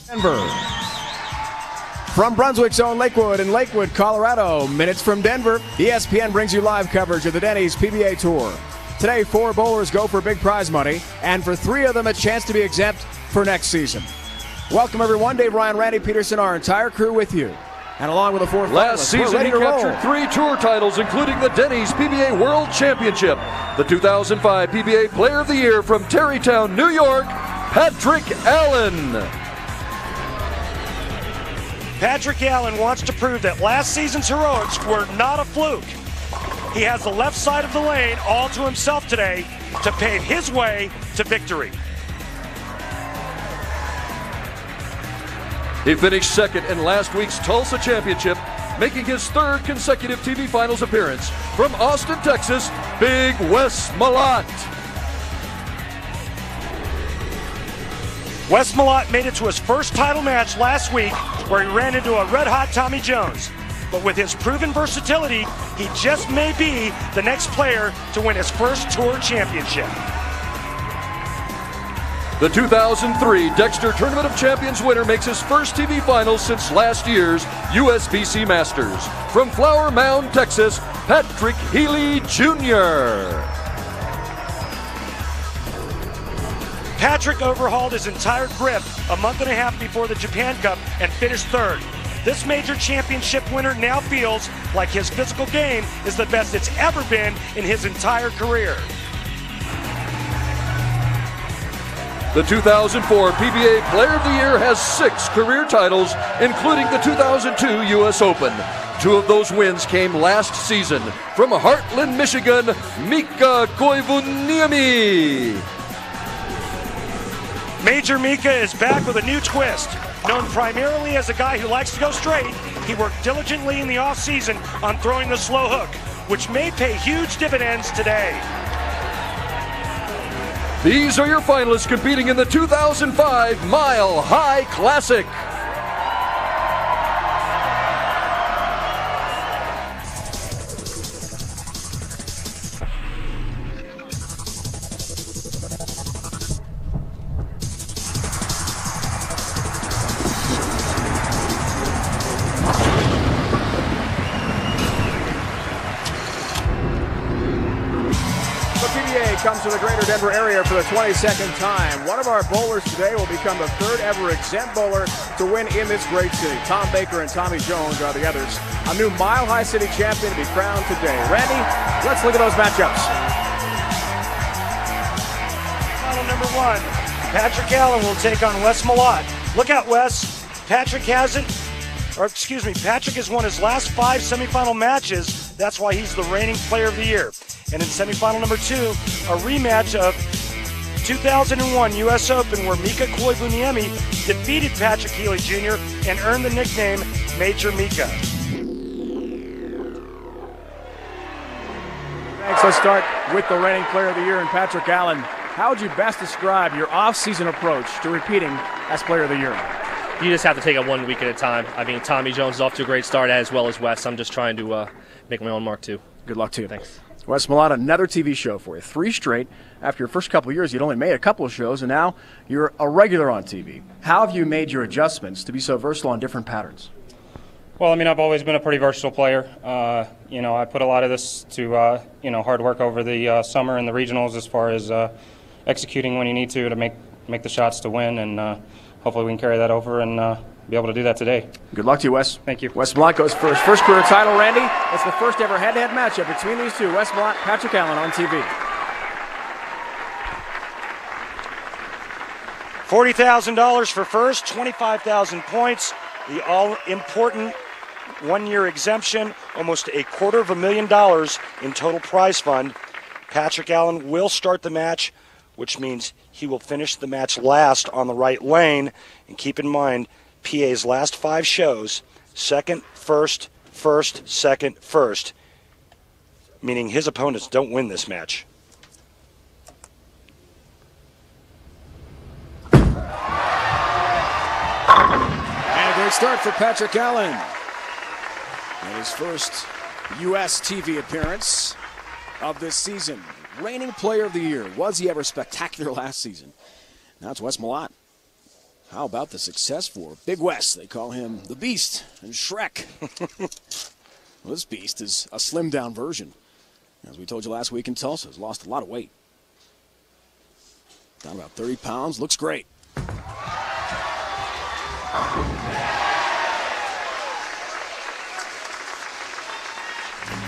Denver. From Brunswick's own Lakewood in Lakewood, Colorado, minutes from Denver, ESPN brings you live coverage of the Denny's PBA Tour. Today, 4 bowlers go for big prize money, and for 3 of them, a chance to be exempt for next season. Welcome, everyone. Dave, Ryan, Randy Peterson, our entire crew with you. And along with the 4 last season, he captured 3 tour titles, including the Denny's PBA World Championship. The 2005 PBA Player of the Year from Tarrytown, New York, Patrick Allen. Patrick Allen wants to prove that last season's heroics were not a fluke. He has the left side of the lane all to himself today to pave his way to victory. He finished second in last week's Tulsa Championship, making his 3rd consecutive TV Finals appearance. From Austin, Texas, Big Wes Malott. Wes Malott made it to his first title match last week where he ran into a red-hot Tommy Jones. But with his proven versatility, he just may be the next player to win his first tour championship. The 2003 Dexter Tournament of Champions winner makes his first TV Finals since last year's USBC Masters. From Flower Mound, Texas, Patrick Healy Jr. Patrick overhauled his entire grip a month and a half before the Japan Cup and finished 3rd. This major championship winner now feels like his physical game is the best it's ever been in his entire career. The 2004 PBA Player of the Year has 6 career titles, including the 2002 U.S. Open. 2 of those wins came last season. From Heartland, Michigan, Mika Koivuniemi. Major Mika is back with a new twist. Known primarily as a guy who likes to go straight, he worked diligently in the offseason on throwing the slow hook, which may pay huge dividends today. These are your finalists competing in the 2005 Mile High Classic. Comes to the greater Denver area for the 22nd time. One of our bowlers today will become the 3rd ever exempt bowler to win in this great city. Tom Baker and Tommy Jones are the others. A new Mile High City champion to be crowned today. Randy, let's look at those matchups. Final number 1, Patrick Allen will take on Wes Malott. Look out, Wes. Patrick has won his last 5 semifinal matches. That's why he's the reigning Player of the Year. And in semifinal number 2, a rematch of 2001 U.S. Open where Mika Koivuniemi defeated Patrick Healy Jr. and earned the nickname Major Mika. Thanks. Let's start with the reigning Player of the Year and Patrick Allen. How would you best describe your off-season approach to repeating as Player of the Year? You just have to take it 1 week at a time. I mean, Tommy Jones is off to a great start, as well as Wes. I'm just trying to make my own mark, too. Good luck to you. Thanks. Wes Malott, another TV show for you. 3 straight. After your first couple of years, you'd only made a couple of shows, and now you're a regular on TV. How have you made your adjustments to be so versatile on different patterns? Well, I mean, I've always been a pretty versatile player. I put a lot of this to, hard work over the summer and the regionals as far as executing when you need to make the shots to win, and hopefully we can carry that over and be able to do that today. Good luck to you, Wes. Thank you. Wes Malott goes first. First career title, Randy. It's the first ever head-to-head matchup between these 2, Wes Malott, Patrick Allen on TV. $40,000 for first, 25,000 points. The all-important 1-year exemption, almost $250,000 in total prize fund. Patrick Allen will start the match, which means he will finish the match last on the right lane. And keep in mind, PA's last 5 shows, second, first, first, second, first, meaning his opponents don't win this match. And a great start for Patrick Allen. In his first U.S. TV appearance of this season. Reigning Player of the Year. Was he ever spectacular last season? Now it's Wes Malott. How about the success for Big West? They call him the Beast and Shrek. Well, this Beast is a slimmed-down version. As we told you last week in Tulsa, has lost a lot of weight. Down about 30 pounds, looks great.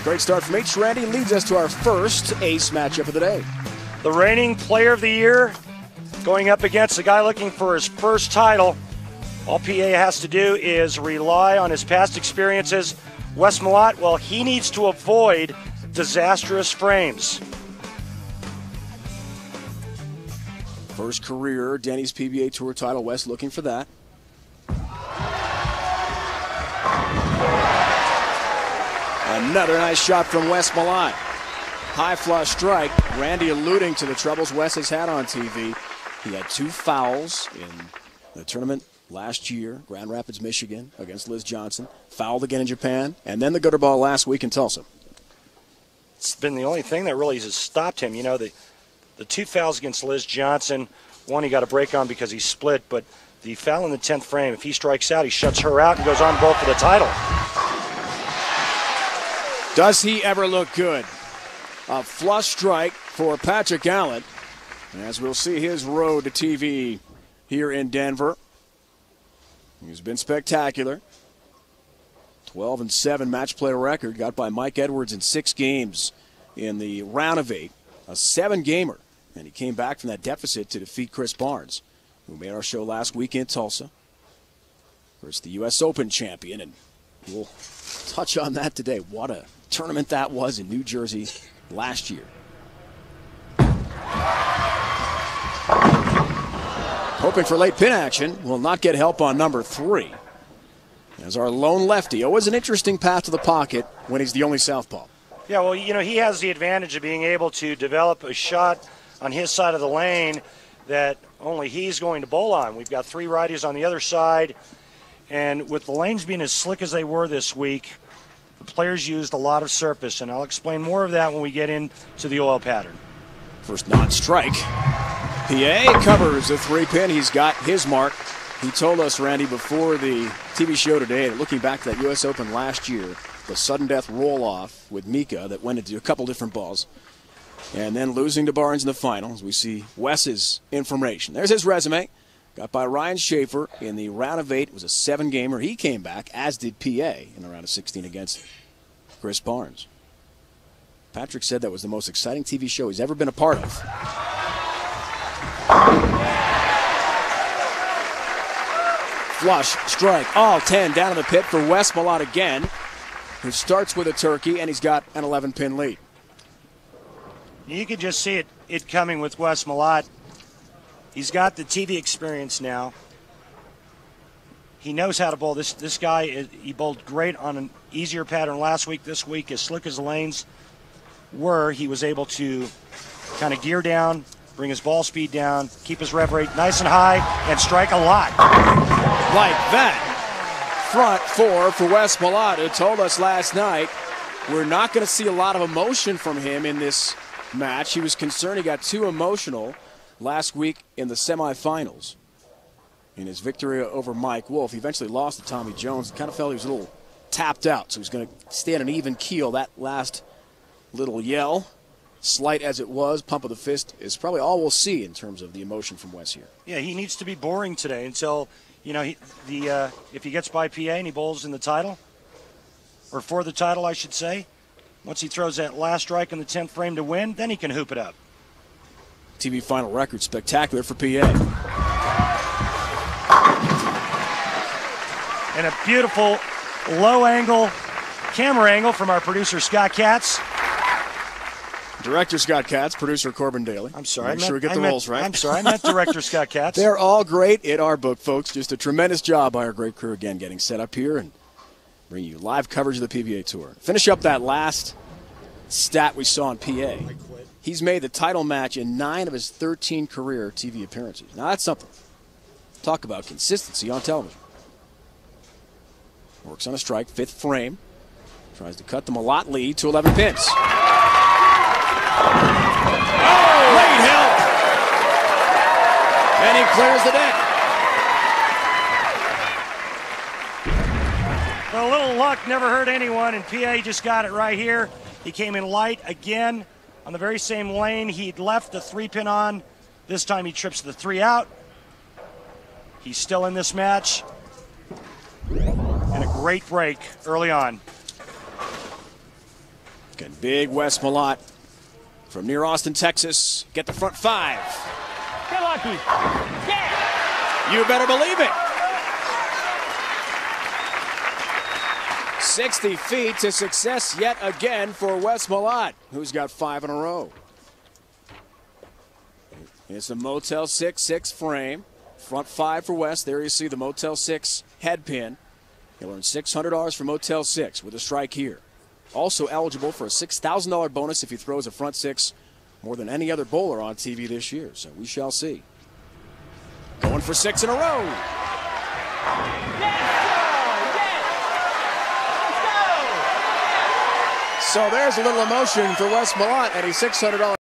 Great start from H. Randy leads us to our first ace matchup of the day. The reigning player of the year going up against a guy looking for his first title. All PA has to do is rely on his past experiences. Wes Malott, well, he needs to avoid disastrous frames. First career Denny's PBA Tour title. Wes looking for that. Another nice shot from Wes Malott. High flush strike. Randy alluding to the troubles Wes has had on TV. He had 2 fouls in the tournament last year, Grand Rapids, Michigan, against Liz Johnson. Fouled again in Japan, and then the gutter ball last week in Tulsa. It's been the only thing that really has stopped him. You know, the 2 fouls against Liz Johnson, one he got a break on because he split, but the foul in the 10th frame, if he strikes out, he shuts her out and goes on both for the title. Does he ever look good? A flush strike for Patrick Allen, as we'll see his road to TV here in Denver. He's been spectacular. 12-7 match play record got by Mike Edwards in 6 games in the round of 8. A 7-gamer, and he came back from that deficit to defeat Chris Barnes, who made our show last week in Tulsa. Of course, the U.S. Open champion, and we'll touch on that today. What a tournament that was in New Jersey last year. Hoping for late pin action, will not get help on number 3. As our lone lefty, always an interesting path to the pocket when he's the only southpaw. Yeah, well, you know, he has the advantage of being able to develop a shot on his side of the lane that only he's going to bowl on. We've got 3 righties on the other side, and with the lanes being as slick as they were this week, the players used a lot of surface, and I'll explain more of that when we get into the oil pattern. First non-strike. PA covers the 3-pin. He's got his mark. He told us, Randy, before the TV show today, that looking back to that U.S. Open last year, the sudden death roll-off with Mika that went into a couple different balls, and then losing to Barnes in the finals. We see Wes's information. There's his resume. Got by Ryan Schaefer in the round of 8. It was a 7-gamer. He came back, as did PA, in the round of 16 against Chris Barnes. Patrick said that was the most exciting TV show he's ever been a part of. Flush, strike, all 10 down in the pit for Wes Malott again, who starts with a turkey, and he's got an 11-pin lead. You can just see it coming with Wes Malott. He's got the TV experience now. He knows how to bowl. This guy, he bowled great on an easier pattern last week. This week, as slick as the lanes were, he was able to kind of gear down, bring his ball speed down, keep his rev rate nice and high, and strike a lot. Like that. Front 4 for Wes Malott, who told us last night we're not going to see a lot of emotion from him in this match. He was concerned he got too emotional last week in the semifinals. In his victory over Mike Wolf, he eventually lost to Tommy Jones. Kind of felt he was a little tapped out, so he's going to stay on an even keel. That last little yell, slight as it was, pump of the fist, is probably all we'll see in terms of the emotion from Wes here. Yeah, he needs to be boring today until, you know, if he gets by PA and he bowls in the title, or for the title, I should say, once he throws that last strike in the 10th frame to win, then he can hoop it up. TV final record, spectacular for PA. And a beautiful low-angle camera angle from our producer, Scott Katz. Director Scott Katz, producer Corbin Daly. I'm sorry. Make sure we get the roles right. I'm sorry. I meant Director Scott Katz. They're all great in our book, folks. Just a tremendous job by our great crew, again, getting set up here and bring you live coverage of the PBA Tour. Finish up that last stat we saw on PA. He's made the title match in 9 of his 13 career TV appearances. Now, that's something. Talk about consistency on television. Works on a strike, 5th frame. Tries to cut the Malott lead to 11 pins. Oh! Great help! And he clears the deck. luck never hurt anyone, and PA just got it right here. He came in light again on the very same lane he'd left the 3-pin on. This time he trips the 3 out. He's still in this match. And a great break early on. Can big Wes Malott from near Austin, Texas, get the front 5. Get lucky. Yeah. You better believe it. 60 feet to success yet again for Wes Malott, who's got 5 in a row. It's a Motel 6 frame. Front 5 for Wes. There you see the Motel 6 head pin. He'll earn $600 for Motel 6 with a strike here. Also eligible for a $6,000 bonus if he throws a front 6 more than any other bowler on TV this year. So we shall see. Going for 6 in a row. So there's a little emotion for Wes Malott and he's $600.